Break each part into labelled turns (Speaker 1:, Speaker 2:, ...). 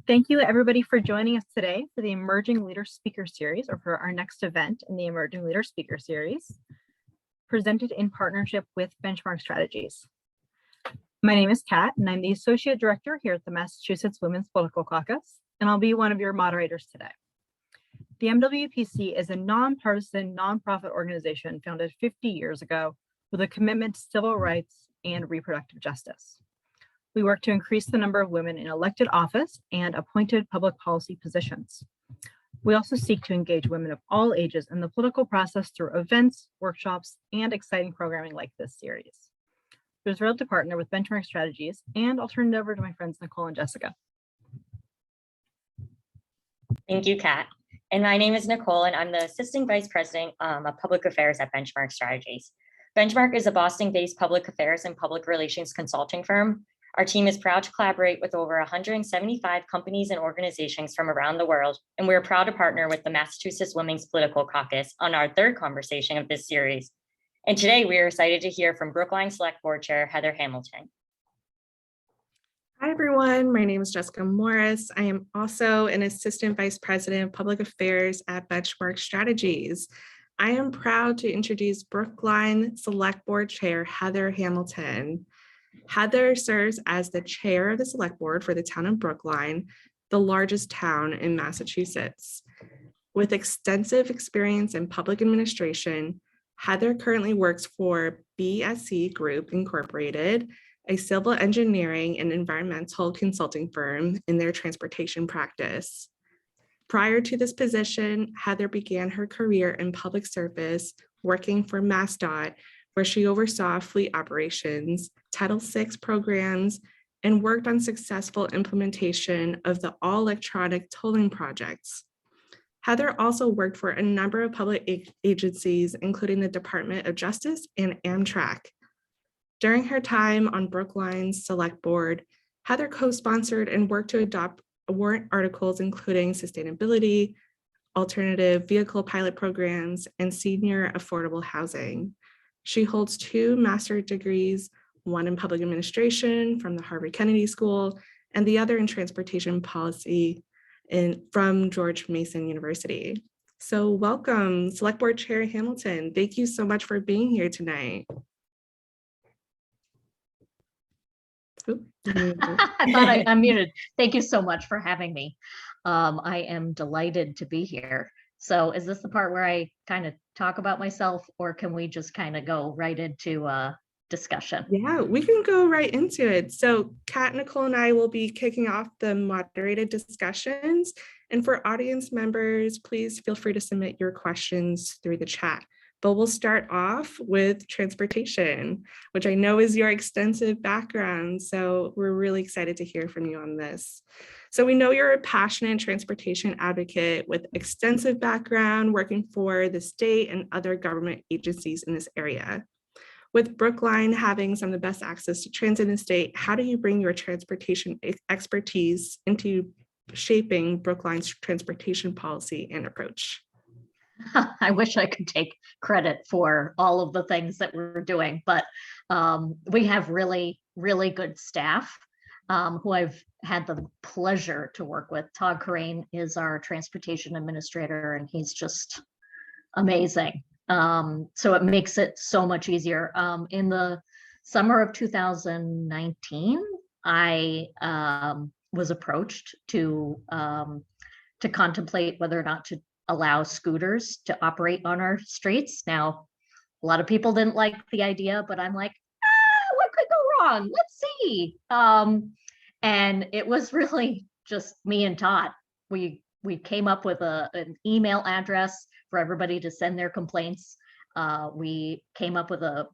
Speaker 1: Thank you everybody for joining us today for the Emerging Leader Speaker Series, or for our next event in the Emerging Leader Speaker Series, presented in partnership with Benchmark Strategies. My name is Kat, and I'm the Associate Director here at the Massachusetts Women's Political Caucus, and I'll be one of your moderators today. The MWPC is a nonpartisan, nonprofit organization founded 50 years ago with a commitment to civil rights and reproductive justice. We work to increase the number of women in elected office and appointed public policy positions. We also seek to engage women of all ages in the political process through events, workshops, and exciting programming like this series. We're thrilled to partner with Benchmark Strategies, and I'll turn it over to my friends Nicole and Jessica.
Speaker 2: Thank you, Kat. And my name is Nicole, and I'm the Assistant Vice President of Public Affairs at Benchmark Strategies. Benchmark is a Boston-based public affairs and public relations consulting firm. Our team is proud to collaborate with over 175 companies and organizations from around the world, and we're proud to partner with the Massachusetts Women's Political Caucus on our third conversation of this series. And today we are excited to hear from Brookline Select Board Chair Heather Hamilton.
Speaker 3: Hi, everyone. My name is Jessica Morris. I am also an Assistant Vice President of Public Affairs at Benchmark Strategies. I am proud to introduce Brookline Select Board Chair Heather Hamilton. Heather serves as the chair of the Select Board for the town of Brookline, the largest town in Massachusetts. With extensive experience in public administration, Heather currently works for BSC Group Incorporated, a civil engineering and environmental consulting firm in their transportation practice. Prior to this position, Heather began her career in public service, working for MassDOT, where she oversaw fleet operations, Title VI programs, and worked on successful implementation of the all-electronic tolling projects. Heather also worked for a number of public agencies, including the Department of Justice and Amtrak. During her time on Brookline's Select Board, Heather co-sponsored and worked to adopt warrant articles, including sustainability, alternative vehicle pilot programs, and senior affordable housing. She holds 2 master's degrees, one in public administration from the Harvard Kennedy School, and the other in transportation policy from George Mason University. So welcome, Select Board Chair Hamilton. Thank you so much for being here tonight.
Speaker 4: I thought I unmuted. Thank you so much for having me. I am delighted to be here. So is this the part where I kind of talk about myself, or can we just kind of go right into discussion?
Speaker 3: Yeah, we can go right into it. So Kat, Nicole, and I will be kicking off the moderated discussions. And for audience members, please feel free to submit your questions through the chat. But we'll start off with transportation, which I know is your extensive background. So we're really excited to hear from you on this. So we know you're a passionate transportation advocate with extensive background working for the state and other government agencies in this area. With Brookline having some of the best access to transit in the state, how do you bring your transportation expertise into shaping Brookline's transportation policy and approach?
Speaker 4: I wish I could take credit for all of the things that we're doing, but we have really, really good staff who I've had the pleasure to work with. Todd Corain is our transportation administrator, and he's just amazing. So it makes it so much easier. In the summer of 2019, I was approached to contemplate whether or not to allow scooters to operate on our streets. Now, a lot of people didn't like the idea, but I'm like, what could go wrong? Let's see. And it was really just me and Todd. We came up with an email address for everybody to send their complaints. We came up with a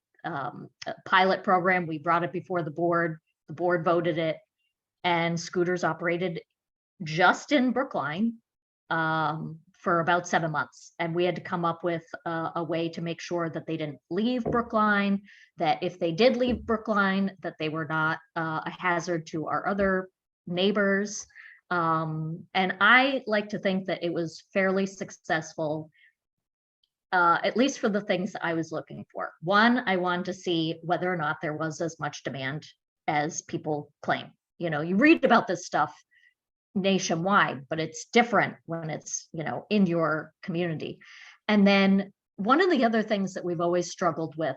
Speaker 4: pilot program. We brought it before the board voted it, and scooters operated just in Brookline for about 7 months. And we had to come up with a way to make sure that they didn't leave Brookline, that if they did leave Brookline, that they were not a hazard to our other neighbors. And I like to think that it was fairly successful, at least for the things that I was looking for. One, I wanted to see whether or not there was as much demand as people claim. You know, you read about this stuff nationwide, but it's different when it's, in your community. And then one of the other things that we've always struggled with,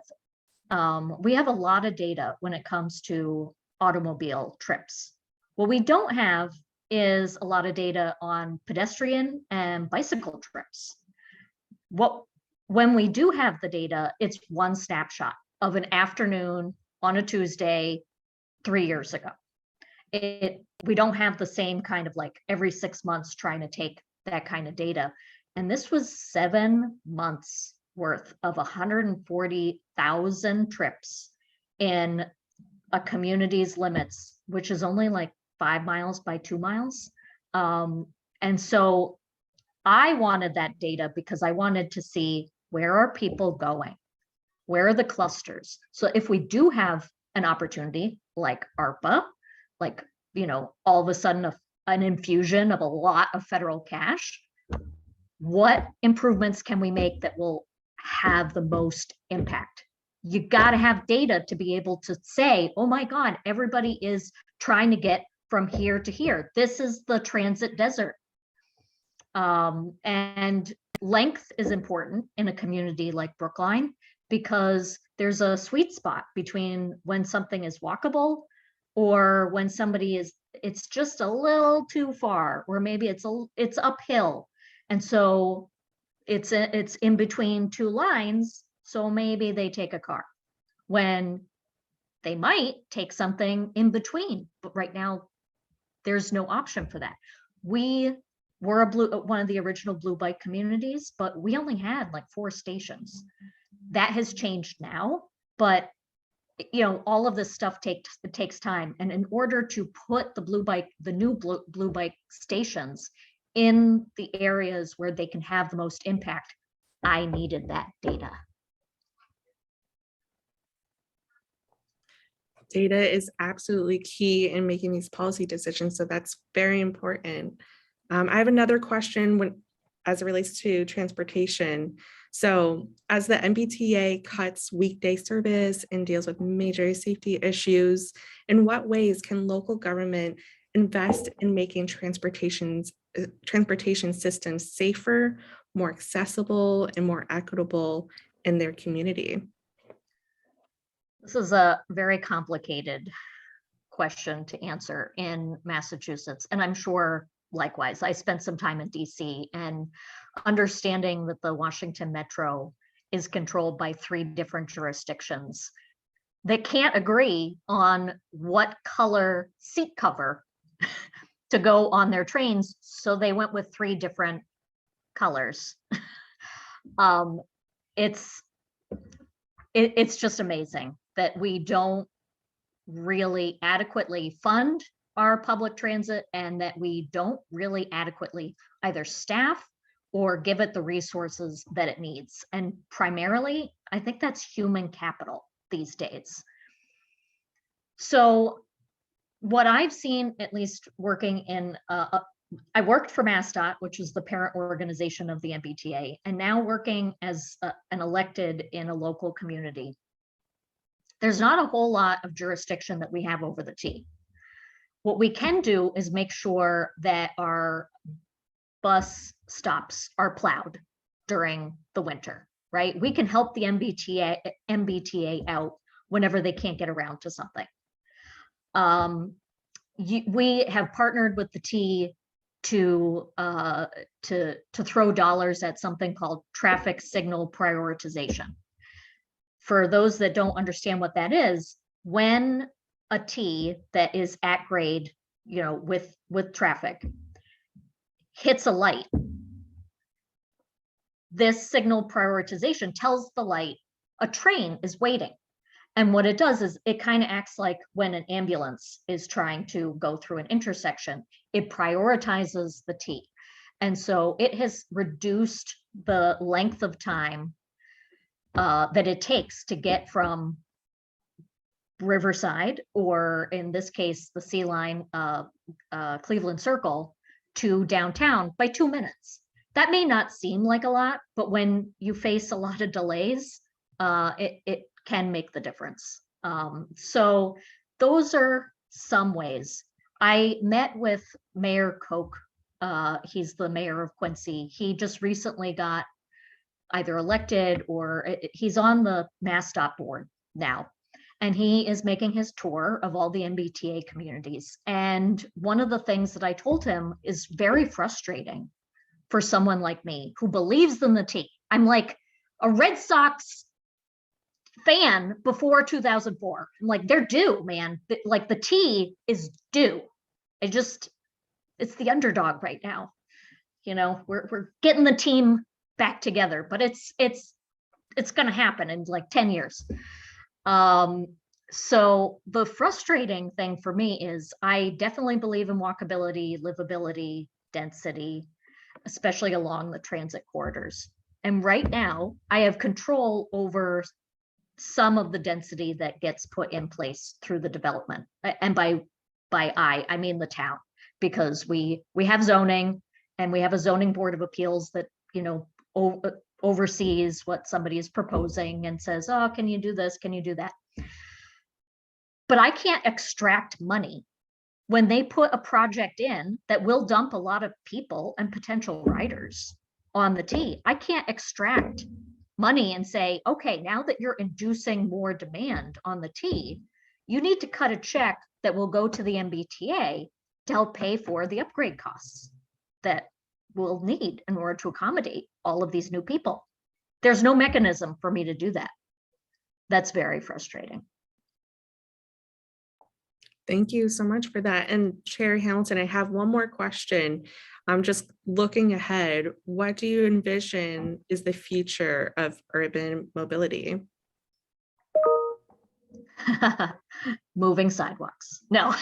Speaker 4: we have a lot of data when it comes to automobile trips. What we don't have is a lot of data on pedestrian and bicycle trips. When we do have the data, it's one snapshot of an afternoon on a Tuesday 3 years ago. We don't have the same kind of like every 6 months trying to take that kind of data. And this was 7 months worth of 140,000 trips in a community's limits, which is only like 5 miles by 2 miles. And so I wanted that data because I wanted to see, where are people going? Where are the clusters? So if we do have an opportunity like ARPA, like, all of a sudden an infusion of a lot of federal cash, what improvements can we make that will have the most impact? You got to have data to be able to say, oh my God, everybody is trying to get from here to here. This is the transit desert. And length is important in a community like Brookline, because there's a sweet spot between when something is walkable or when it's just a little too far, or maybe it's uphill. And so it's in between two lines. So maybe they take a car when they might take something in between, but right now there's no option for that. We were one of the original blue bike communities, but we only had like 4 stations. That has changed now, but all of this stuff takes time. And in order to put the new blue bike stations in the areas where they can have the most impact, I needed that data.
Speaker 3: Data is absolutely key in making these policy decisions, so that's very important. I have another question as it relates to transportation. So as the MBTA cuts weekday service and deals with major safety issues, in what ways can local government invest in making transportation systems safer, more accessible, and more equitable in their community?
Speaker 4: This is a very complicated question to answer in Massachusetts, and I'm sure likewise. I spent some time in DC, and understanding that the Washington Metro is controlled by 3 different jurisdictions that can't agree on what color seat cover to go on their trains. So they went with 3 different colors. It's just amazing that we don't really adequately fund our public transit, and that we don't really adequately either staff or give it the resources that it needs. And primarily, I think that's human capital these days. So what I've seen, at least working in, I worked for MassDOT, which is the parent organization of the MBTA, and now working as an elected in a local community. There's not a whole lot of jurisdiction that we have over the T. What we can do is make sure that our bus stops are plowed during the winter, right? We can help the MBTA out whenever they can't get around to something. We have partnered with the T to throw dollars at something called traffic signal prioritization. For those that don't understand what that is, when a T that is at grade, with traffic hits a light, this signal prioritization tells the light a train is waiting. And what it does is it kind of acts like when an ambulance is trying to go through an intersection, it prioritizes the T. And so it has reduced the length of time that it takes to get from Riverside, or in this case, the C line, Cleveland Circle, to downtown by 2 minutes. That may not seem like a lot, but when you face a lot of delays, it can make the difference. So those are some ways. I met with Mayor Koch. He's the mayor of Quincy. He just recently got either elected or he's on the MassDOT board now. And he is making his tour of all the MBTA communities. And one of the things that I told him is very frustrating for someone like me who believes in the T. I'm like a Red Sox fan before 2004. I'm like, they're due, man. Like the T is due. It's the underdog right now. You know, we're getting the team back together, but it's going to happen in like 10 years. So the frustrating thing for me is I definitely believe in walkability, livability, density, especially along the transit corridors. And right now I have control over some of the density that gets put in place through the development. And by I mean the town, because we have zoning and we have a zoning board of appeals that, you know, oversees what somebody is proposing and says, oh, can you do this? Can you do that? But I can't extract money when they put a project in that will dump a lot of people and potential riders on the T. I can't extract money and say, okay, now that you're inducing more demand on the T, you need to cut a check that will go to the MBTA to help pay for the upgrade costs that we'll need in order to accommodate all of these new people. There's no mechanism for me to do that. That's very frustrating.
Speaker 3: Thank you so much for that. And Chair Hamilton, I have one more question. I'm just looking ahead. What do you envision is the future of urban mobility?
Speaker 4: Moving sidewalks. No.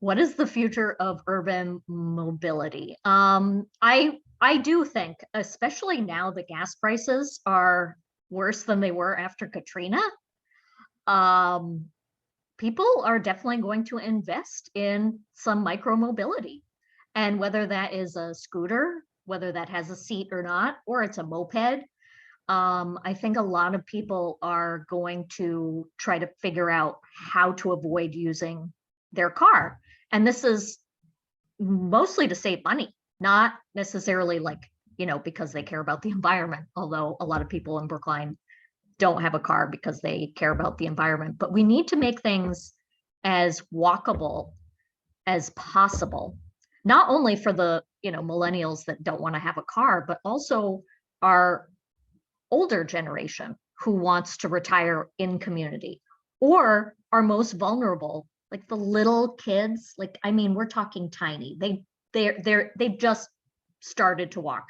Speaker 4: What is the future of urban mobility? I do think, especially now that gas prices are worse than they were after Katrina, people are definitely going to invest in some micro mobility. And whether that is a scooter, whether that has a seat or not, or it's a moped, I think a lot of people are going to try to figure out how to avoid using their car. And this is mostly to save money, not necessarily like, you know, because they care about the environment, although a lot of people in Brookline don't have a car because they care about the environment. But we need to make things as walkable as possible, not only for the, you know, millennials that don't want to have a car, but also our older generation who wants to retire in community, or our most vulnerable, like the little kids. Like, I mean, we're talking tiny. They've just started to walk,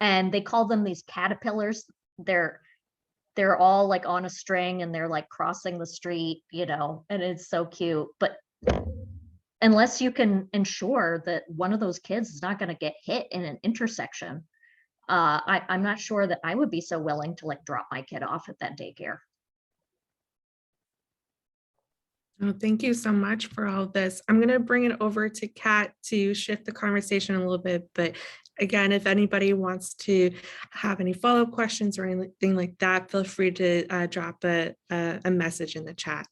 Speaker 4: and they call them these caterpillars. They're all like on a string and they're like crossing the street, you know, and it's so cute. But unless you can ensure that one of those kids is not going to get hit in an intersection, I'm not sure that I would be so willing to like drop my kid off at that daycare.
Speaker 3: Oh, thank you so much for all this. I'm going to bring it over to Kat to shift the conversation a little bit. But again, if anybody wants to have any follow-up questions or anything like that, feel free to drop a message in the chat.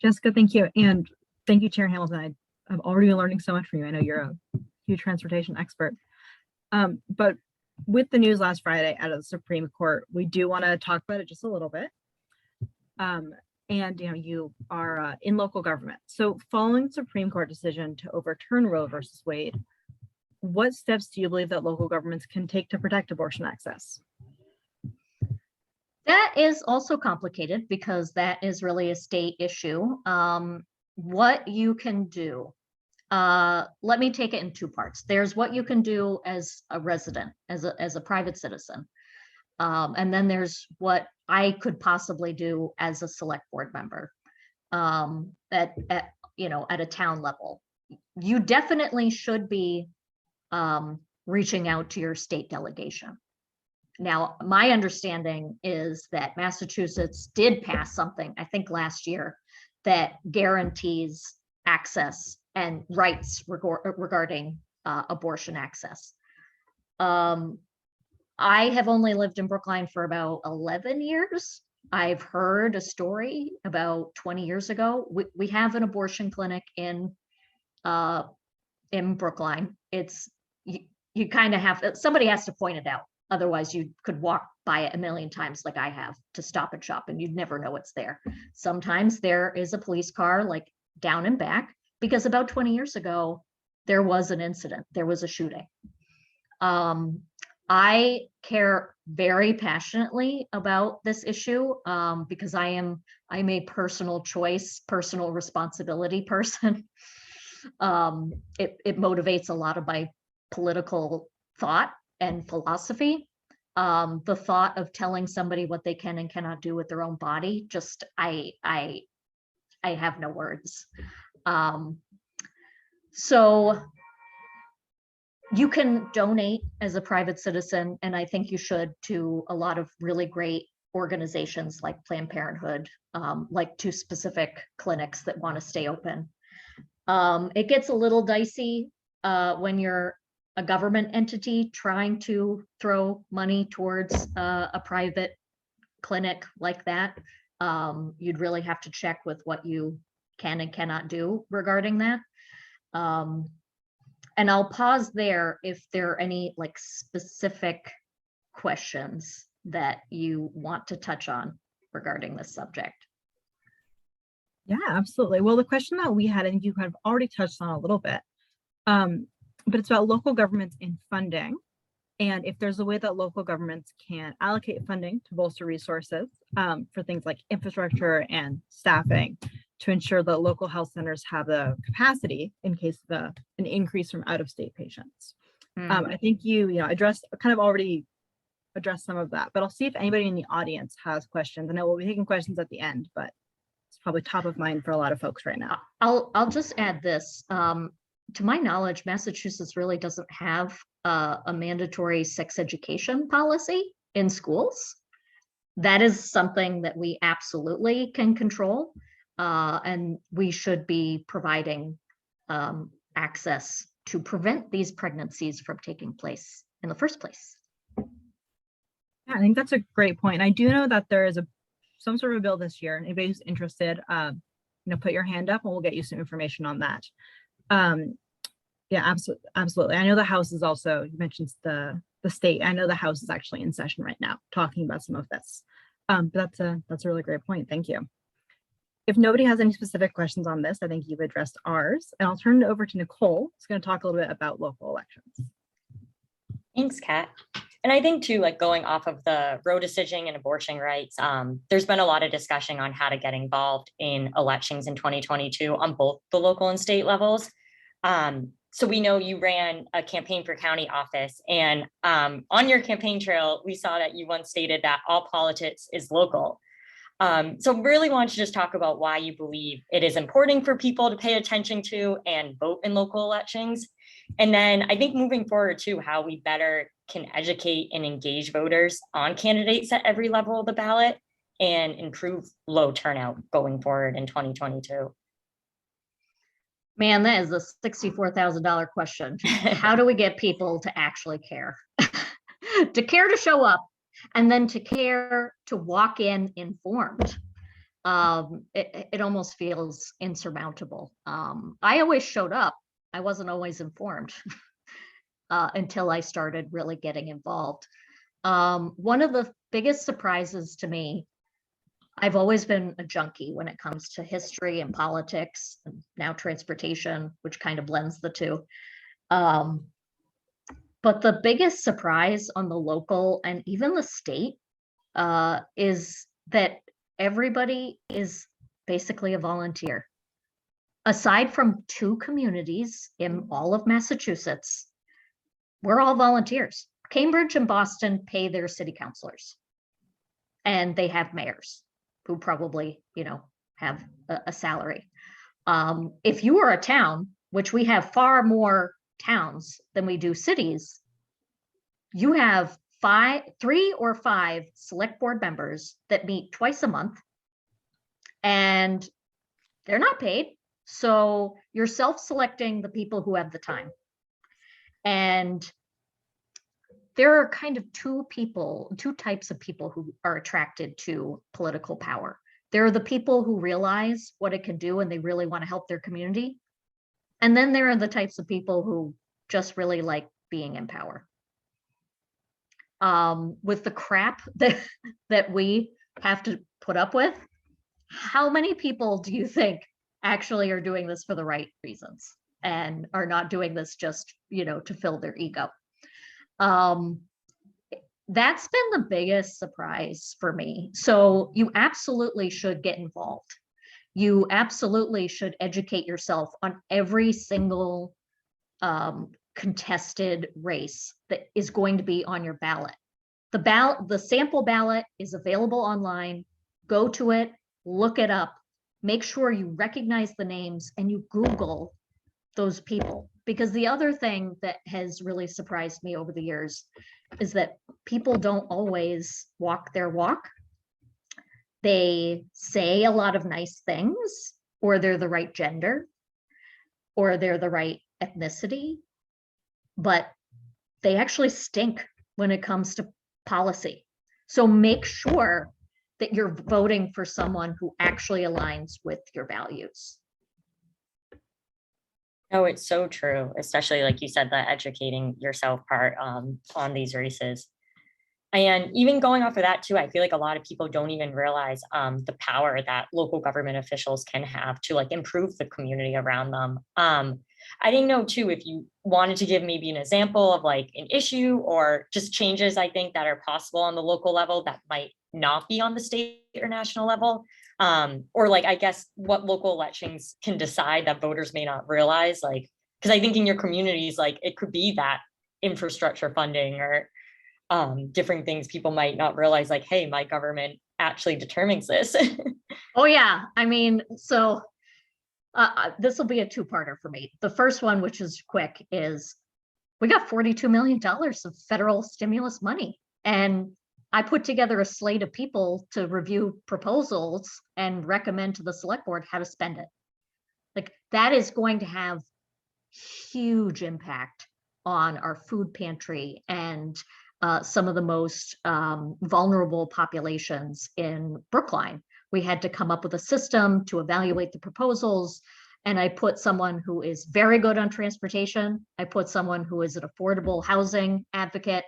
Speaker 1: Jessica, thank you. And thank you, Chair Hamilton. I've already been learning so much from you. I know you're a huge transportation expert. But with the news last Friday out of the Supreme Court, we do want to talk about it just a little bit. And you know, you are in local government. So following the Supreme Court decision to overturn Roe versus Wade, what steps do you believe that local governments can take to protect abortion access?
Speaker 4: That is also complicated because that is really a state issue. What you can do, let me take it in two parts. There's what you can do as a resident, as a private citizen. And then there's what I could possibly do as a select board member at a town level. You definitely should be reaching out to your state delegation. Now, my understanding is that Massachusetts did pass something, I think last year, that guarantees access and rights regarding abortion access. I have only lived in Brookline for about 11 years. I've heard a story about 20 years ago. We have an abortion clinic in Brookline. It's you kind of have somebody has to point it out. Otherwise, you could walk by it a million times like I have to Stop and Shop, and you'd never know it's there. Sometimes there is a police car like down and back, because about 20 years ago, there was an incident. There was a shooting. I care very passionately about this issue because I'm a personal choice, personal responsibility person. It motivates a lot of my political thought and philosophy. The thought of telling somebody what they can and cannot do with their own body, just I have no words. So you can donate as a private citizen, and I think you should, to a lot of really great organizations like Planned Parenthood, like to specific clinics that want to stay open. It gets a little dicey when you're a government entity trying to throw money towards a private clinic like that. You'd really have to check with what you can and cannot do regarding that. And I'll pause there if there are any like specific questions that you want to touch on regarding this subject.
Speaker 1: Yeah, absolutely. Well, the question that we had, I think you kind of already touched on a little bit, but it's about local governments in funding. And if there's a way that local governments can allocate funding to bolster resources for things like infrastructure and staffing to ensure that local health centers have the capacity in case of an increase from out-of-state patients. I think you already addressed some of that, but I'll see if anybody in the audience has questions. I know we'll be taking questions at the end, but it's probably top of mind for a lot of folks right now.
Speaker 4: I'll just add this. To my knowledge, Massachusetts really doesn't have a mandatory sex education policy in schools. That is something that we absolutely can control, and we should be providing access to prevent these pregnancies from taking place in the first place.
Speaker 1: Yeah, I think that's a great point. I do know that there is some sort of a bill this year, and anybody who's interested, put your hand up and we'll get you some information on that. Yeah, absolutely. I know the House is also, you mentioned the state. I know the House is actually in session right now talking about some of this. But that's a really great point. Thank you. If nobody has any specific questions on this, I think you've addressed ours, and I'll turn it over to Nicole, who's going to talk a little bit about local elections.
Speaker 2: Thanks, Kat. And I think too, like going off of the Roe decision and abortion rights, there's been a lot of discussion on how to get involved in elections in 2022 on both the local and state levels. So we know you ran a campaign for county office, and on your campaign trail, we saw that you once stated that all politics is local. So really want to just talk about why you believe it is important for people to pay attention to and vote in local elections. And then I think moving forward too, how we better can educate and engage voters on candidates at every level of the ballot and improve low turnout going forward in 2022.
Speaker 4: Man, that is a $64,000 question. How do we get people to actually care? To care to show up, and then to care to walk in informed. It almost feels insurmountable. I always showed up. I wasn't always informed until I started really getting involved. One of the biggest surprises to me, I've always been a junkie when it comes to history and politics, and now transportation, which kind of blends the two. But the biggest surprise on the local and even the state is that everybody is basically a volunteer. Aside from 2 communities in all of Massachusetts, we're all volunteers. Cambridge and Boston pay their city councilors, and they have mayors who probably, have a salary. If you are a town, which we have far more towns than we do cities, you have 3 or 5 select board members that meet twice a month, and they're not paid. So you're self-selecting the people who have the time. And there are kind of two types of people who are attracted to political power. There are the people who realize what it can do and they really want to help their community. And then there are the types of people who just really like being in power. With the crap that we have to put up with, how many people do you think actually are doing this for the right reasons and are not doing this just, to fill their ego? That's been the biggest surprise for me. So you absolutely should get involved. You absolutely should educate yourself on every single contested race that is going to be on your ballot. The sample ballot is available online. Go to it, look it up, make sure you recognize the names and you Google those people. Because the other thing that has really surprised me over the years is that people don't always walk their walk. They say a lot of nice things, or they're the right gender, or they're the right ethnicity, but they actually stink when it comes to policy. So make sure that you're voting for someone who actually aligns with your values.
Speaker 2: Oh, it's so true, especially like you said, the educating yourself part on these races. And even going off of that too, I feel like a lot of people don't even realize the power that local government officials can have to like improve the community around them. I didn't know too, if you wanted to give maybe an example of like an issue or just changes I think that are possible on the local level that might not be on the state or national level. Or like, I guess what local elections can decide that voters may not realize, like, because I think in your communities, like it could be that infrastructure funding or different things people might not realize, like, hey, my government actually determines this.
Speaker 4: Oh yeah, I mean, so this will be a two-parter for me. The first one, which is quick, is we got $42 million of federal stimulus money. And I put together a slate of people to review proposals and recommend to the select board how to spend it. Like that is going to have huge impact on our food pantry and some of the most vulnerable populations in Brookline. We had to come up with a system to evaluate the proposals. And I put someone who is very good on transportation. I put someone who is an affordable housing advocate.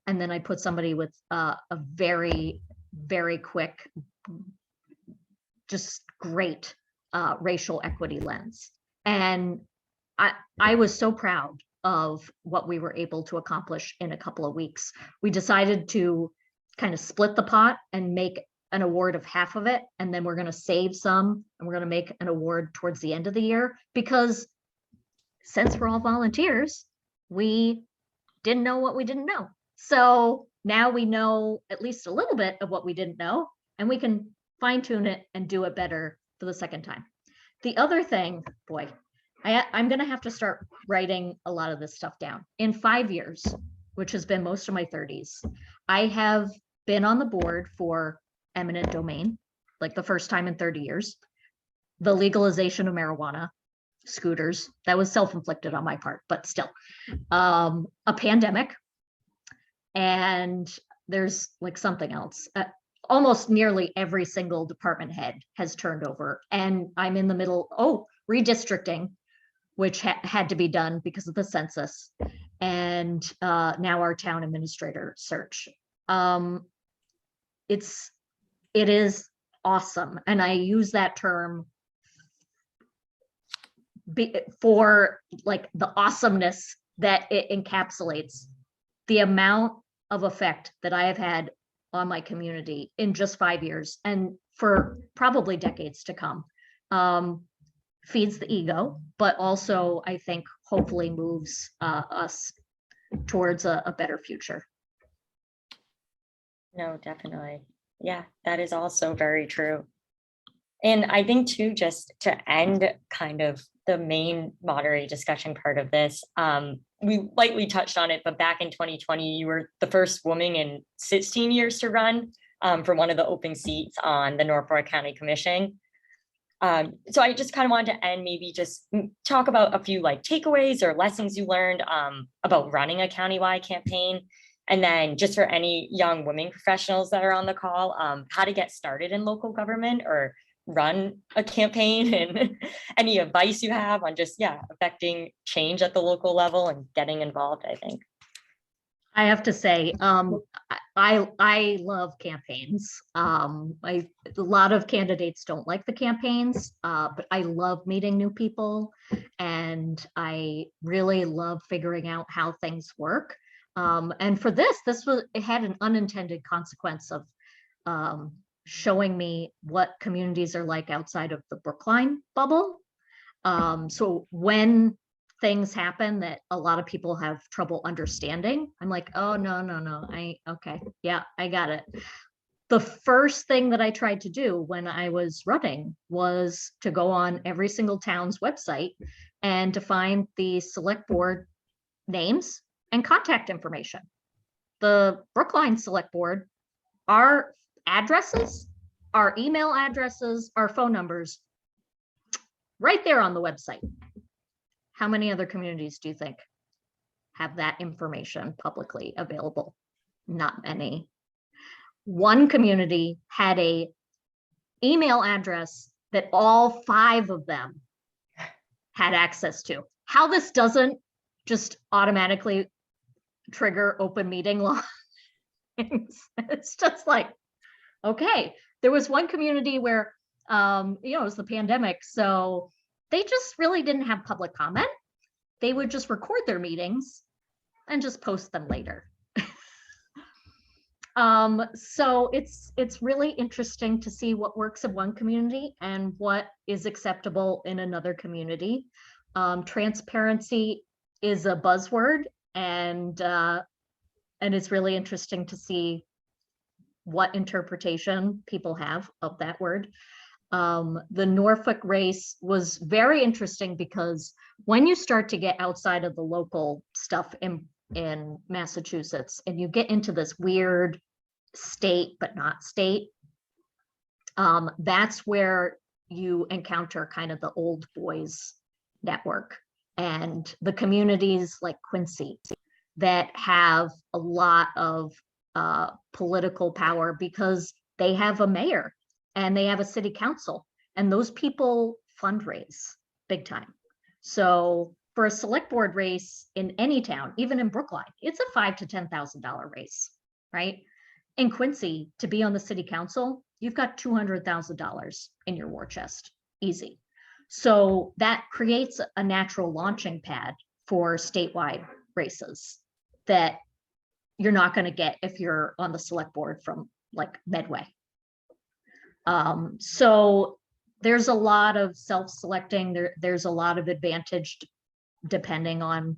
Speaker 4: And then I put somebody with a very, very quick, just great racial equity lens. And I was so proud of what we were able to accomplish in a couple of weeks. We decided to kind of split the pot and make an award of half of it. And then we're going to save some and we're going to make an award towards the end of the year, because since we're all volunteers, we didn't know what we didn't know. So now we know at least a little bit of what we didn't know, and we can fine tune it and do it better for the second time. The other thing, boy, I'm going to have to start writing a lot of this stuff down. In 5 years, which has been most of my 30s, I have been on the board for eminent domain, like the first time in 30 years, the legalization of marijuana, scooters, that was self-inflicted on my part, but still, a pandemic, and there's like something else. Almost nearly every single department head has turned over, and I'm in the middle, redistricting, which had to be done because of the census, and now our town administrator search. It is awesome, and I use that term for like the awesomeness that it encapsulates. The amount of effect that I have had on my community in just 5 years and for probably decades to come feeds the ego, but also I think hopefully moves us towards a better future.
Speaker 2: No, definitely. Yeah, that is also very true. And I think too, just to end kind of the main moderate discussion part of this, we lightly touched on it, but back in 2020, you were the first woman in 16 years to run for one of the open seats on the Norfolk County Commission. So I just kind of wanted to end, maybe just talk about a few like takeaways or lessons you learned about running a countywide campaign. And then just for any young women professionals that are on the call, how to get started in local government or run a campaign, and any advice you have on just, affecting change at the local level and getting involved, I think.
Speaker 4: I have to say, I love campaigns. A lot of candidates don't like the campaigns, but I love meeting new people, and I really love figuring out how things work. And for this it had an unintended consequence of showing me what communities are like outside of the Brookline bubble. So when things happen that a lot of people have trouble understanding, I'm like, oh, no, okay, yeah, I got it. The first thing that I tried to do when I was running was to go on every single town's website and to find the select board names and contact information. The Brookline Select Board, our addresses, our email addresses, our phone numbers, right there on the website. How many other communities do you think have that information publicly available? Not many. One community had a email address that all 5 of them had access to. How this doesn't just automatically trigger open meeting law. It's just like, okay. There was one community where, it was the pandemic, so they just really didn't have public comment. They would just record their meetings and just post them later. So it's really interesting to see what works in one community and what is acceptable in another community. Transparency is a buzzword, and it's really interesting to see what interpretation people have of that word. The Norfolk race was very interesting because when you start to get outside of the local stuff in Massachusetts and you get into this weird state but not state, that's where you encounter kind of the old boys network and the communities like Quincy that have a lot of political power because they have a mayor and they have a city council, and those people fundraise big time. So for a select board race in any town, even in Brookline, it's a $5,000 to $10,000 race, right? In Quincy, to be on the city council, you've got $200,000 in your war chest, easy. So that creates a natural launching pad for statewide races that you're not going to get if you're on the select board from like Medway. So there's a lot of self-selecting. There's a lot of advantage depending on,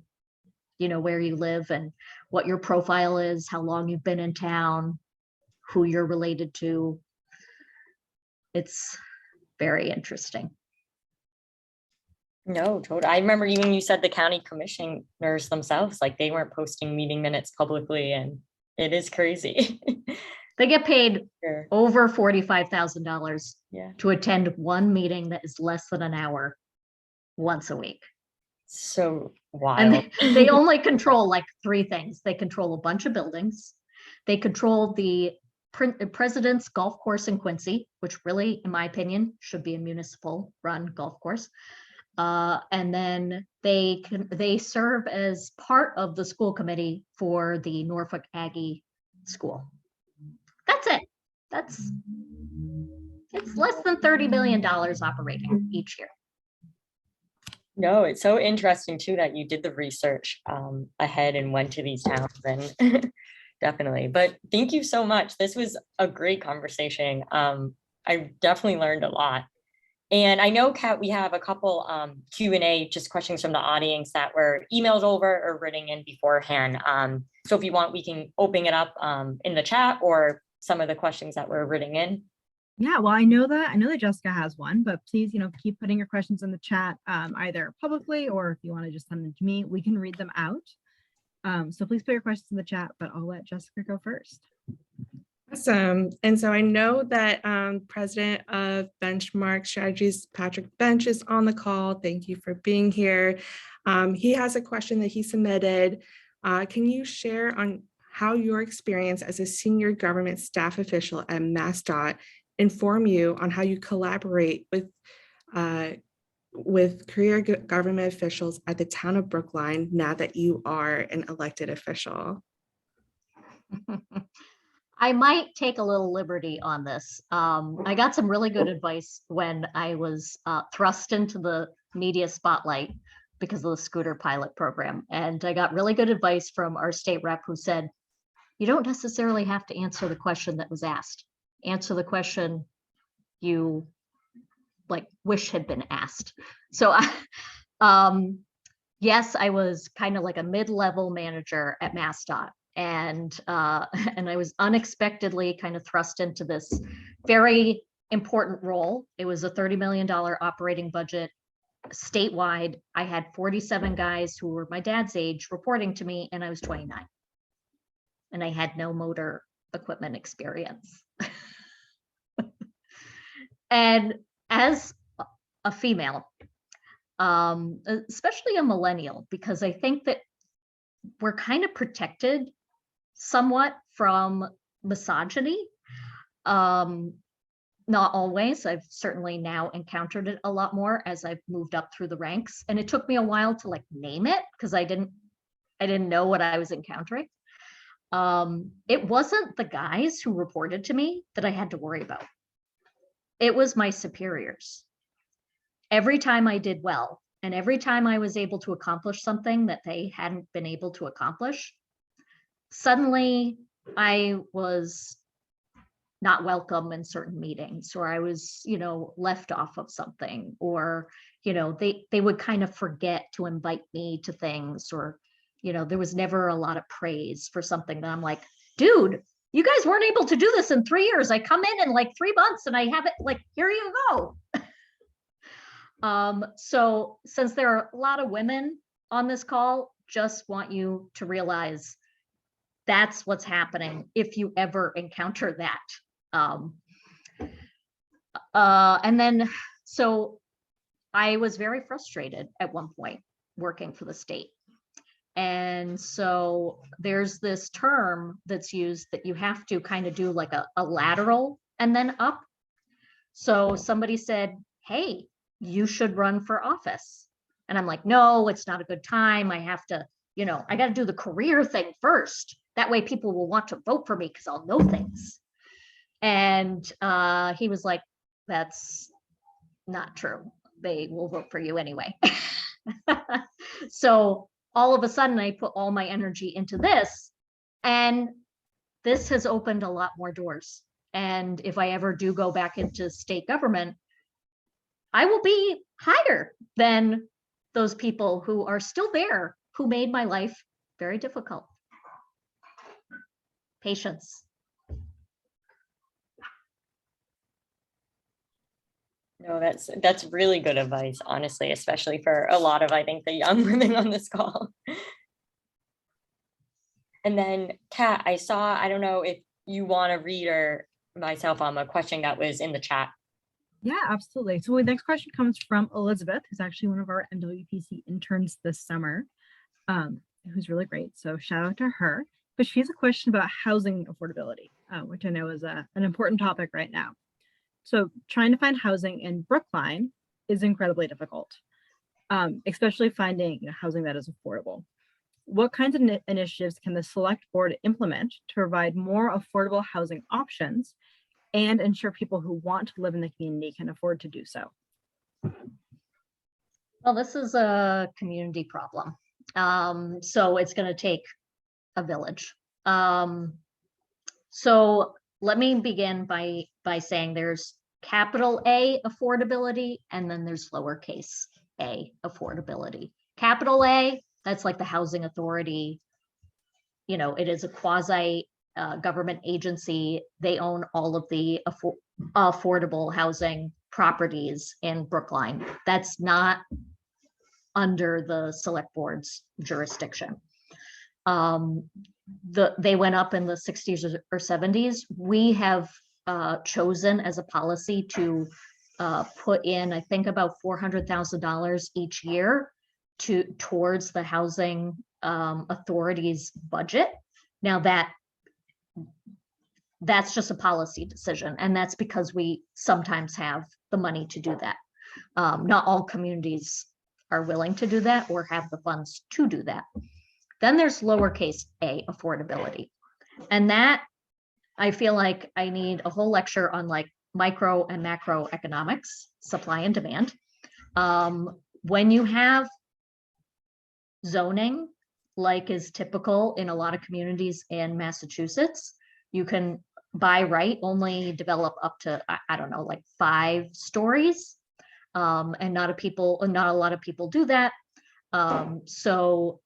Speaker 4: where you live and what your profile is, how long you've been in town, who you're related to. It's very interesting.
Speaker 2: No, totally. I remember even you said the county commissioners themselves, like they weren't posting meeting minutes publicly, and it is crazy.
Speaker 4: They get paid
Speaker 2: Sure.
Speaker 4: over $45,000
Speaker 2: Yeah.
Speaker 4: to attend one meeting that is less than an hour once a week.
Speaker 2: So
Speaker 4: And
Speaker 2: wild.
Speaker 4: they only control like 3 things. They control a bunch of buildings. They control the president's golf course in Quincy, which really, in my opinion, should be a municipal run golf course. And then they serve as part of the school committee for the Norfolk Aggie School. That's it. It's less than $30 million operating each year.
Speaker 2: No, it's so interesting too that you did the research ahead and went to these towns, and definitely. But thank you so much. This was a great conversation. I definitely learned a lot. And I know, Kat, we have a couple Q&A, just questions from the audience that were emailed over or written in beforehand. So if you want, we can open it up in the chat or some of the questions that were written in.
Speaker 1: Yeah, well, I know that Jessica has one, but please, keep putting your questions in the chat, either publicly or if you want to just send them to me, we can read them out. So please put your questions in the chat, but I'll let Jessica go first.
Speaker 3: Awesome. And so I know that President of Benchmark Strategies, Patrick Bench, is on the call. Thank you for being here. He has a question that he submitted. Can you share on how your experience as a senior government staff official at MassDOT inform you on how you collaborate with career government officials at the town of Brookline now that you are an elected official?
Speaker 4: I might take a little liberty on this. I got some really good advice when I was thrust into the media spotlight because of the scooter pilot program. And I got really good advice from our state rep who said, you don't necessarily have to answer the question that was asked. Answer the question you wish had been asked. So yes, I was kind of like a mid-level manager at MassDOT. And I was unexpectedly kind of thrust into this very important role. It was a $30 million operating budget statewide. I had 47 guys who were my dad's age reporting to me, and I was 29. And I had no motor equipment experience. And as a female, especially a millennial, because I think that we're kind of protected somewhat from misogyny. Not always. I've certainly now encountered it a lot more as I've moved up through the ranks. And it took me a while to name it because I didn't know what I was encountering. It wasn't the guys who reported to me that I had to worry about. It was my superiors. Every time I did well, and every time I was able to accomplish something that they hadn't been able to accomplish, suddenly I was not welcome in certain meetings, or I was, left off of something, or, they would kind of forget to invite me to things, or, there was never a lot of praise for something that I'm like, dude, you guys weren't able to do this in 3 years. I come in 3 months and I have it, here you go. So since there are a lot of women on this call, just want you to realize that's what's happening if you ever encounter that. And then, so I was very frustrated at one point working for the state. And so there's this term that's used that you have to kind of do a lateral and then up. So somebody said, hey, you should run for office. And I'm like, no, it's not a good time. I have to, I got to do the career thing first. That way people will want to vote for me because I'll know things. And he was like, that's not true. They will vote for you anyway. So all of a sudden I put all my energy into this, and this has opened a lot more doors. And if I ever do go back into state government, I will be higher than those people who are still there, who made my life very difficult. Patience.
Speaker 2: No, that's really good advice, honestly, especially for a lot of, I think, the young women on this call. And then, Kat, I don't know if you want to read or myself a question that was in the chat.
Speaker 1: Yeah, absolutely. So the next question comes from Elizabeth, who's actually one of our MWPC interns this summer, who's really great. So shout out to her. But she has a question about housing affordability, which I know is an important topic right now. So trying to find housing in Brookline is incredibly difficult, especially finding housing that is affordable. What kinds of initiatives can the Select Board implement to provide more affordable housing options and ensure people who want to live in the community can afford to do so?
Speaker 4: Well, this is a community problem. So it's going to take a village. So let me begin by saying there's capital A affordability, and then there's lowercase a affordability. Capital A, that's like the housing authority. It is a quasi government agency. They own all of the affordable housing properties in Brookline. That's not under the Select Board's jurisdiction. They went up in the 60s or 70s. We have chosen as a policy to put in, I think, about $400,000 each year towards the housing authority's budget Now that's just a policy decision, and that's because we sometimes have the money to do that. Not all communities are willing to do that or have the funds to do that. Then there's lowercase a, affordability. And that, I feel like I need a whole lecture on like micro and macroeconomics, supply and demand. When you have zoning, like is typical in a lot of communities in Massachusetts, you can by right only develop up to, I don't know, like 5 stories. And not a lot of people do that. So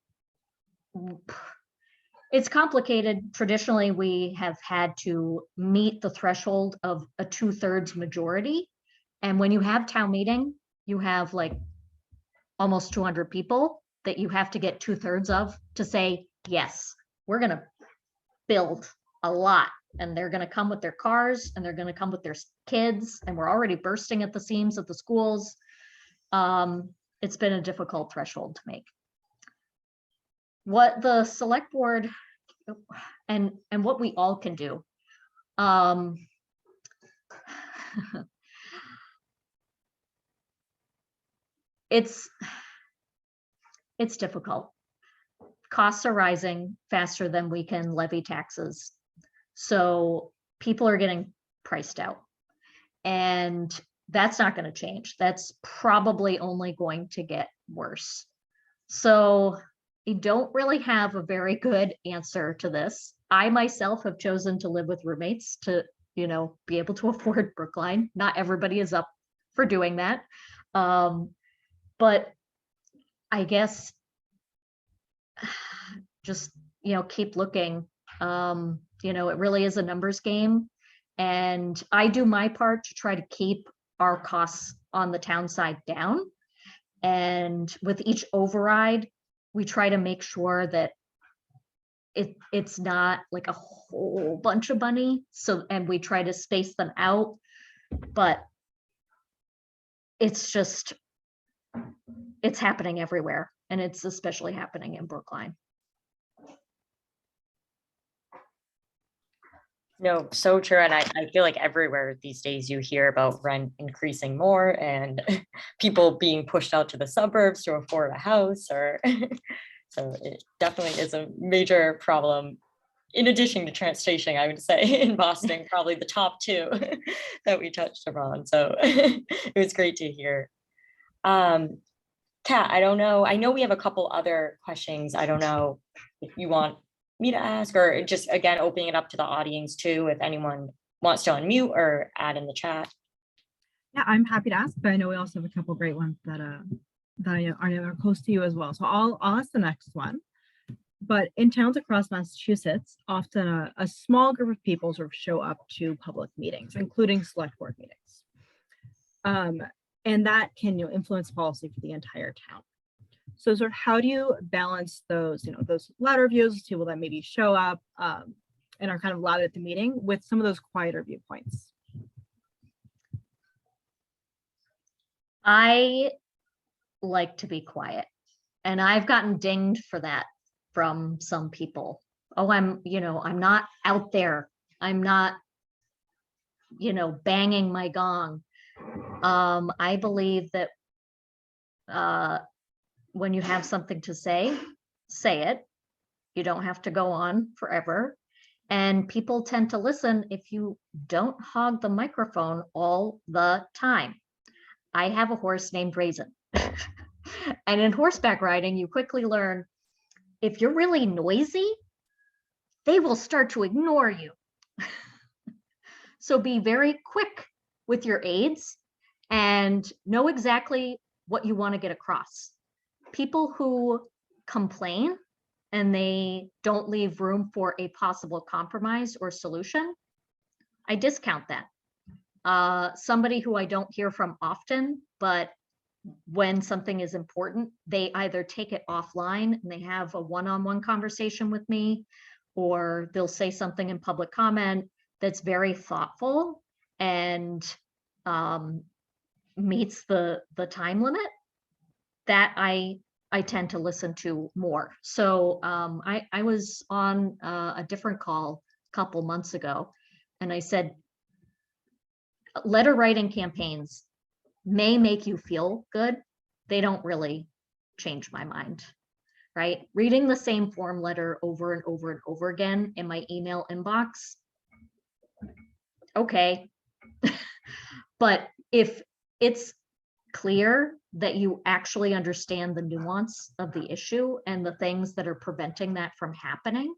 Speaker 4: it's complicated. Traditionally, we have had to meet the threshold of a 2/3 majority. And when you have town meeting, you have like almost 200 people that you have to get 2/3 of to say, yes, we're going to build a lot. And they're going to come with their cars and they're going to come with their kids. And we're already bursting at the seams at the schools. It's been a difficult threshold to make. What the select board and what we all can do. It's difficult. Costs are rising faster than we can levy taxes. So people are getting priced out. And that's not going to change. That's probably only going to get worse. So I don't really have a very good answer to this. I myself have chosen to live with roommates to, be able to afford Brookline. Not everybody is up for doing that. But I guess just, keep looking. It really is a numbers game. And I do my part to try to keep our costs on the town side down. And with each override, we try to make sure that it's not like a whole bunch of money. And we try to space them out. But it's happening everywhere. And it's especially happening in Brookline.
Speaker 2: No, so true. And I feel like everywhere these days you hear about rent increasing more and people being pushed out to the suburbs to afford a house or so it definitely is a major problem. In addition to transportation, I would say in Boston, probably the top 2 that we touched upon. So it was great to hear. Kat, I don't know. I know we have a couple other questions. I don't know if you want me to ask or just again opening it up to the audience too if anyone wants to unmute or add in the chat.
Speaker 1: Yeah, I'm happy to ask, but I know we also have a couple great ones that are close to you as well. So I'll ask the next one. But in towns across Massachusetts, often a small group of people sort of show up to public meetings, including select board meetings. And that can influence policy for the entire town. So sort of how do you balance those, those louder views, people that maybe show up and are kind of loud at the meeting with some of those quieter viewpoints?
Speaker 4: I like to be quiet, and I've gotten dinged for that from some people. Oh, I'm not out there. I'm not, banging my gong. I believe that when you have something to say it. You don't have to go on forever. And people tend to listen if you don't hog the microphone all the time. I have a horse named Raisin. And in horseback riding, you quickly learn if you're really noisy, they will start to ignore you. So be very quick with your aids and know exactly what you want to get across. People who complain and they don't leave room for a possible compromise or solution, I discount that. Somebody who I don't hear from often, but when something is important, they either take it offline and they have a one-on-one conversation with me, or they'll say something in public comment that's very thoughtful and meets the time limit. That I I tend to listen to more. So I was on a different call a couple months ago, and I said, letter writing campaigns may make you feel good. They don't really change my mind, right? Reading the same form letter over and over and over again in my email inbox, okay. But if it's clear that you actually understand the nuance of the issue and the things that are preventing that from happening,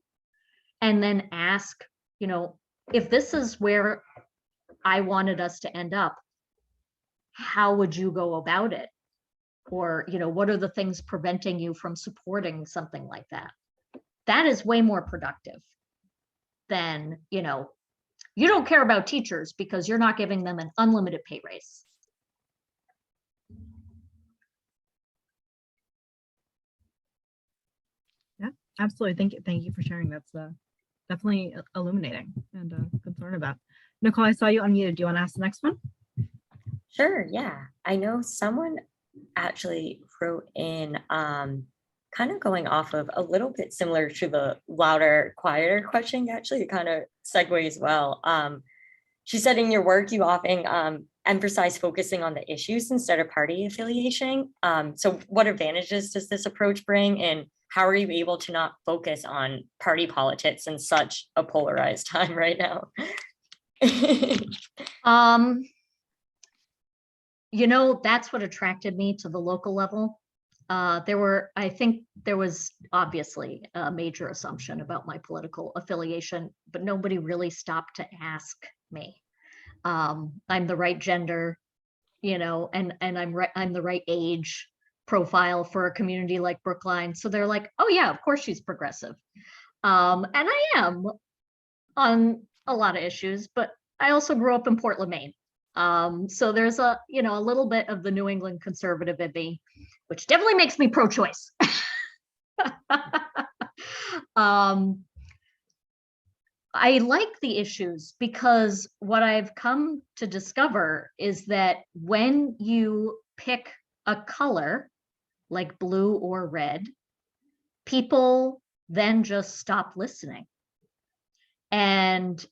Speaker 4: and then ask, if this is where I wanted us to end up, how would you go about it? Or, what are the things preventing you from supporting something like that? That is way more productive than, you don't care about teachers because you're not giving them an unlimited pay raise.
Speaker 1: Yeah, absolutely. Thank you for sharing. That's definitely illuminating and concerned about. Nicole, I saw you unmuted. Do you want to ask the next one?
Speaker 2: Sure, yeah. I know someone actually wrote in kind of going off of a little bit similar to the louder, quieter question, actually, it kind of segues well. She said in your work, you often emphasize focusing on the issues instead of party affiliation. So what advantages does this approach bring, and how are you able to not focus on party politics in such a polarized time right now?
Speaker 4: That's what attracted me to the local level. I think there was obviously a major assumption about my political affiliation, but nobody really stopped to ask me. I'm the right gender, and I'm the right age profile for a community like Brookline. So they're like, oh yeah, of course she's progressive. And I am on a lot of issues, but I also grew up in Portland, Maine. So there's a little bit of the New England conservative in me, which definitely makes me pro-choice. I like the issues because what I've come to discover is that when you pick a color like blue or red, people then just stop listening. And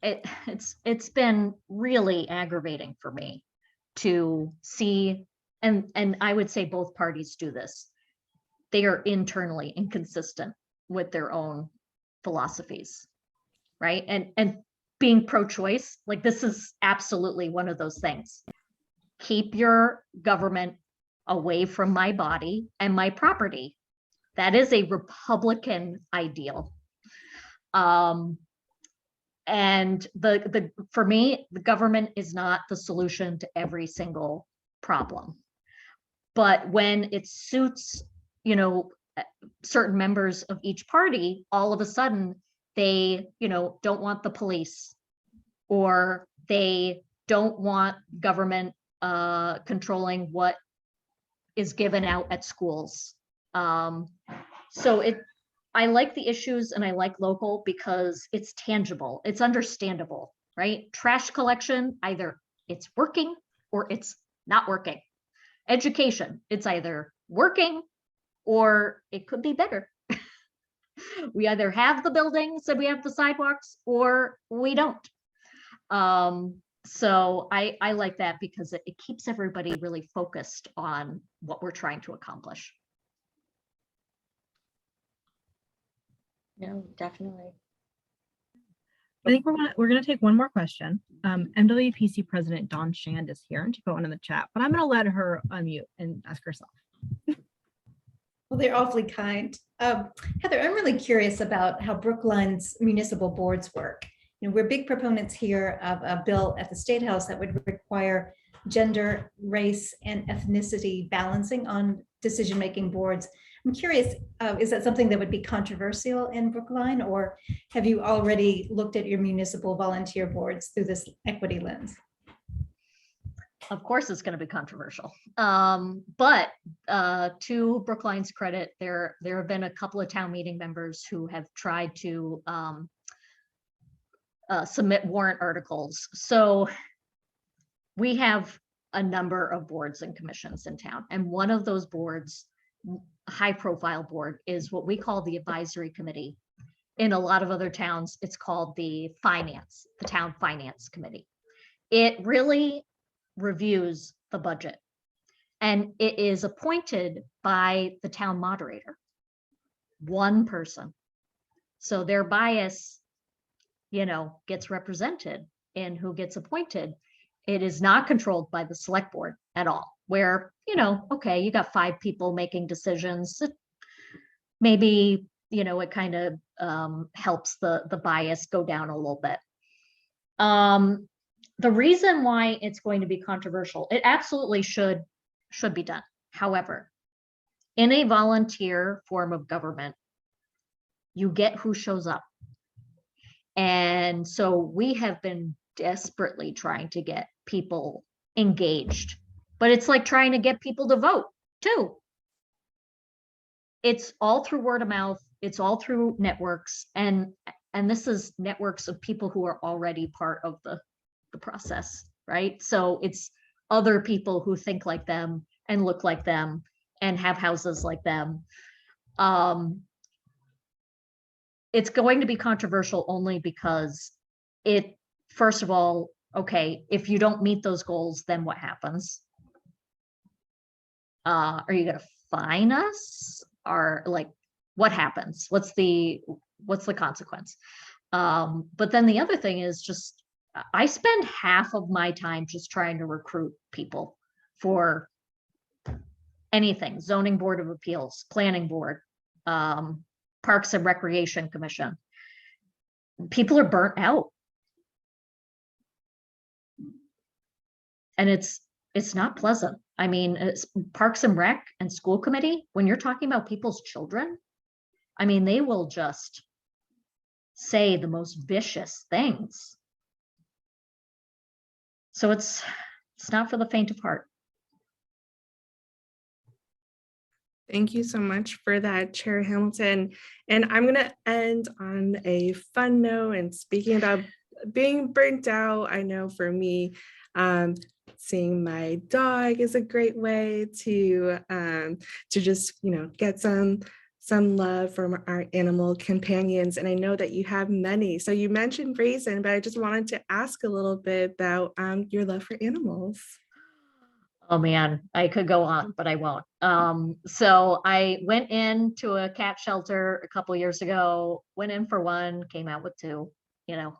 Speaker 4: it's been really aggravating for me to see, and I would say both parties do this. They are internally inconsistent with their own philosophies, right? And being pro-choice, like this is absolutely one of those things. Keep your government away from my body and my property. That is a Republican ideal. And for me, the government is not the solution to every single problem. But when it suits, certain members of each party, all of a sudden they, don't want the police, or they don't want government controlling what is given out at schools. So I like the issues and I like local because it's tangible, it's understandable, right? Trash collection, either it's working or it's not working. Education, it's either working or it could be better. We either have the buildings and we have the sidewalks or we don't. So I like that because it keeps everybody really focused on what we're trying to accomplish.
Speaker 2: No, definitely.
Speaker 1: I think we're gonna take one more question. MWPC President Dawn Shand is here and to go on in the chat, but I'm gonna let her unmute and ask herself.
Speaker 5: Well, they're awfully kind. Heather, I'm really curious about how Brookline's municipal boards work. We're big proponents here of a bill at the State House that would require gender, race, and ethnicity balancing on decision-making boards. I'm curious, is that something that would be controversial in Brookline, or have you already looked at your municipal volunteer boards through this equity lens?
Speaker 4: Of course, it's going to be controversial. But to Brookline's credit, there have been a couple of town meeting members who have tried to submit warrant articles. So we have a number of boards and commissions in town, and one of those boards high profile board is what we call the advisory committee. In a lot of other towns, it's called the town finance committee. It really reviews the budget, and it is appointed by the town moderator, one person. So their bias, gets represented in who gets appointed. It is not controlled by the select board at all, where, okay, you got 5 people making decisions. Maybe, it kind of helps the bias go down a little bit. The reason why it's going to be controversial, it absolutely should be done. However, in a volunteer form of government, you get who shows up. And so we have been desperately trying to get people engaged, but it's like trying to get people to vote too. It's all through word of mouth. It's all through networks. And this is networks of people who are already part of the process, right? So it's other people who think like them and look like them and have houses like them. It's going to be controversial only because first of all, okay, if you don't meet those goals, then what happens? Are you going to fine us? Or like, what happens? What's the consequence? But then the other thing is just, I spend half of my time just trying to recruit people for anything: zoning board of appeals, planning board, Parks and Recreation Commission. People are burnt out. And it's not pleasant. I mean, it's Parks and Rec and school committee, when you're talking about people's children, I mean, they will just say the most vicious things. So it's not for the faint of heart.
Speaker 3: Thank you so much for that, Chair Hamilton. And I'm going to end on a fun note. And speaking about being burnt out, I know for me, seeing my dog is a great way to just, get some love from our animal companions. And I know that you have many. So you mentioned Raisin, but I just wanted to ask a little bit about your love for animals.
Speaker 4: Oh man, I could go on, but I won't. So I went into a cat shelter a couple years ago, went in for one, came out with 2, and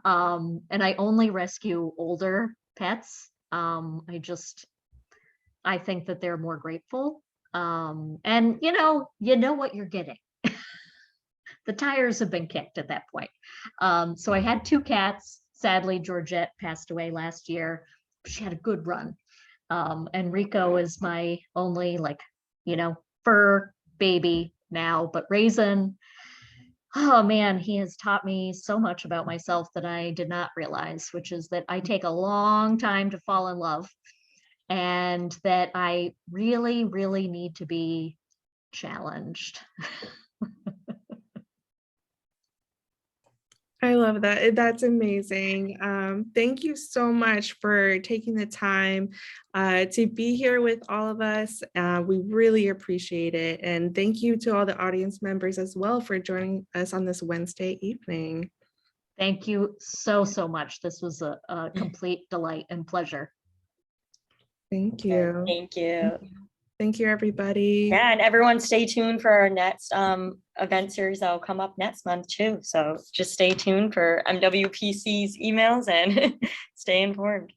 Speaker 4: I only rescue older pets. I think that they're more grateful. And you know what you're getting. The tires have been kicked at that point. So I had 2 cats. Sadly, Georgette passed away last year. She had a good run. And Rico is my only fur baby now, but Raisin, oh man, he has taught me so much about myself that I did not realize, which is that I take a long time to fall in love, and that I really, really need to be challenged.
Speaker 3: I love that. That's amazing. Thank you so much for taking the time to be here with all of us. We really appreciate it. And thank you to all the audience members as well for joining us on this Wednesday evening.
Speaker 4: Thank you so much. This was a complete delight and pleasure.
Speaker 3: Thank you.
Speaker 2: Thank you.
Speaker 3: Thank you, everybody.
Speaker 2: Yeah, and everyone stay tuned for our next event series that will come up next month too. So just stay tuned for MWPC's emails and stay informed.